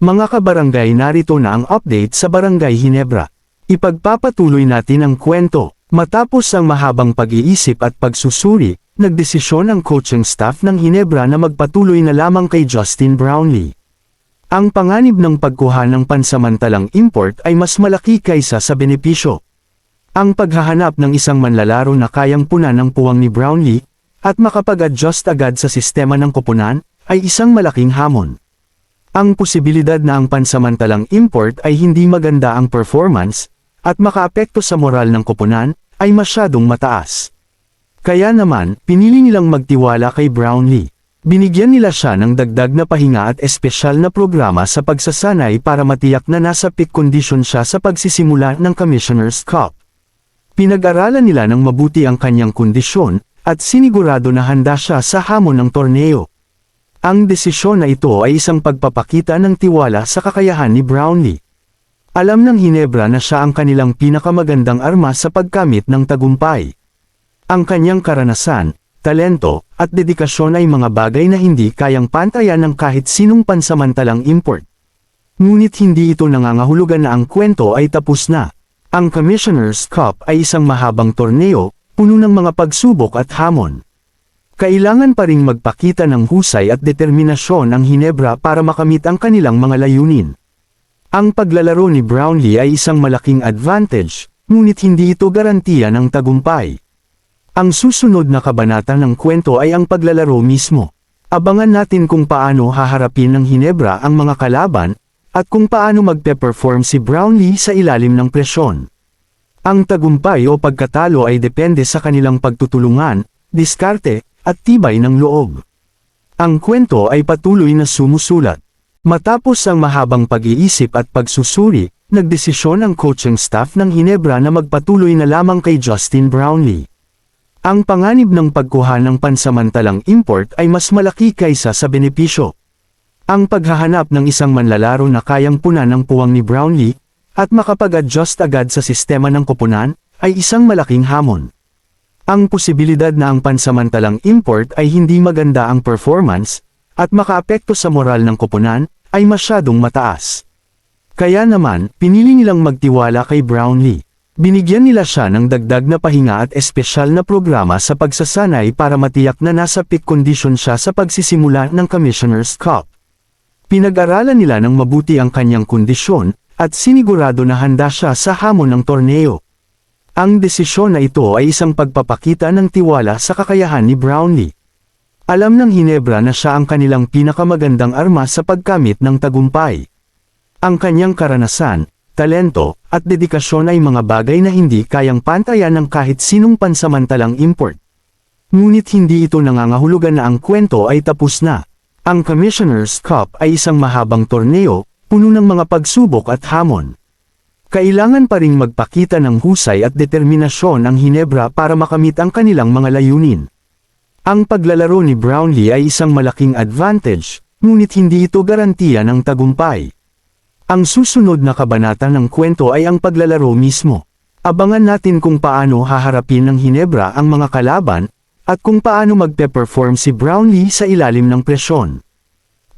Mga kabarangay, narito na ang update sa Barangay Ginebra. Ipagpapatuloy natin ang kwento. Matapos ang mahabang pag-iisip at pagsusuri, nagdesisyon ang coaching staff ng Ginebra na magpatuloy na lamang kay Justin Brownlee. Ang panganib ng pagkuha ng pansamantalang import ay mas malaki kaysa sa benepisyo. Ang paghahanap ng isang manlalaro na kayang punan ng puwang ni Brownlee at makapag-adjust agad sa sistema ng koponan ay isang malaking hamon. Ang posibilidad na ang pansamantalang import ay hindi maganda ang performance at makaapekto sa moral ng koponan ay masyadong mataas. Kaya naman, pinili nilang magtiwala kay Brownlee. Binigyan nila siya ng dagdag na pahinga at espesyal na programa sa pagsasanay para matiyak na nasa peak condition siya sa pagsisimula ng Commissioner's Cup. Pinag-aralan nila ng mabuti ang kanyang kondisyon at sinigurado na handa siya sa hamon ng torneo. Ang desisyon na ito ay isang pagpapakita ng tiwala sa kakayahan ni Brownlee. Alam ng Ginebra na siya ang kanilang pinakamagandang arma sa pagkamit ng tagumpay. Ang kanyang karanasan, talento, at dedikasyon ay mga bagay na hindi kayang pantayan ng kahit sinong pansamantalang import. Ngunit hindi ito nangangahulugan na ang kwento ay tapos na. Ang Commissioner's Cup ay isang mahabang torneo, puno ng mga pagsubok at hamon. Kailangan pa ring magpakita ng husay at determinasyon ang Ginebra para makamit ang kanilang mga layunin. Ang paglalaro ni Brownlee ay isang malaking advantage, ngunit hindi ito garantiya ng tagumpay. Ang susunod na kabanata ng kwento ay ang paglalaro mismo. Abangan natin kung paano haharapin ng Ginebra ang mga kalaban, at kung paano magpe-perform si Brownlee sa ilalim ng presyon. Ang tagumpay o pagkatalo ay depende sa kanilang pagtutulungan, diskarte, at tibay ng loob. Ang kwento ay patuloy na sumusulat. Matapos ang mahabang pag-iisip at pagsusuri, nagdesisyon ang coaching staff ng Ginebra na magpatuloy na lamang kay Justin Brownlee. Ang panganib ng pagkuha ng pansamantalang import ay mas malaki kaysa sa benepisyo. Ang paghahanap ng isang manlalaro na kayang punan ng puwang ni Brownlee at makapag-adjust agad sa sistema ng koponan ay isang malaking hamon. Ang posibilidad na ang pansamantalang import ay hindi maganda ang performance at makaapekto sa moral ng koponan ay masyadong mataas. Kaya naman, pinili nilang magtiwala kay Brownlee. Binigyan nila siya ng dagdag na pahinga at espesyal na programa sa pagsasanay para matiyak na nasa peak condition siya sa pagsisimula ng Commissioner's Cup. Pinag-aralan nila ng mabuti ang kanyang kondisyon at sinigurado na handa siya sa hamon ng torneo. Ang desisyon na ito ay isang pagpapakita ng tiwala sa kakayahan ni Brownlee. Alam ng Ginebra na siya ang kanilang pinakamagandang arma sa pagkamit ng tagumpay. Ang kanyang karanasan, talento, at dedikasyon ay mga bagay na hindi kayang pantayan ng kahit sinong pansamantalang import. Ngunit hindi ito nangangahulugan na ang kwento ay tapos na. Ang Commissioner's Cup ay isang mahabang torneo, puno ng mga pagsubok at hamon. Kailangan pa ring magpakita ng husay at determinasyon ang Ginebra para makamit ang kanilang mga layunin. Ang paglalaro ni Brownlee ay isang malaking advantage, ngunit hindi ito garantiya ng tagumpay. Ang susunod na kabanata ng kwento ay ang paglalaro mismo. Abangan natin kung paano haharapin ng Ginebra ang mga kalaban, at kung paano magpe-perform si Brownlee sa ilalim ng presyon.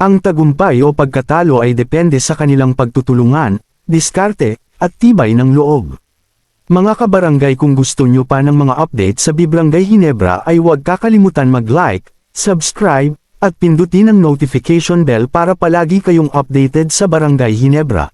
Ang tagumpay o pagkatalo ay depende sa kanilang pagtutulungan, diskarte, at tibay ng loob. Mga kabarangay, kung gusto nyo pa ng mga update sa Barangay Ginebra ay huwag kakalimutan mag-like, subscribe, at pindutin ang notification bell para palagi kayong updated sa Barangay Ginebra.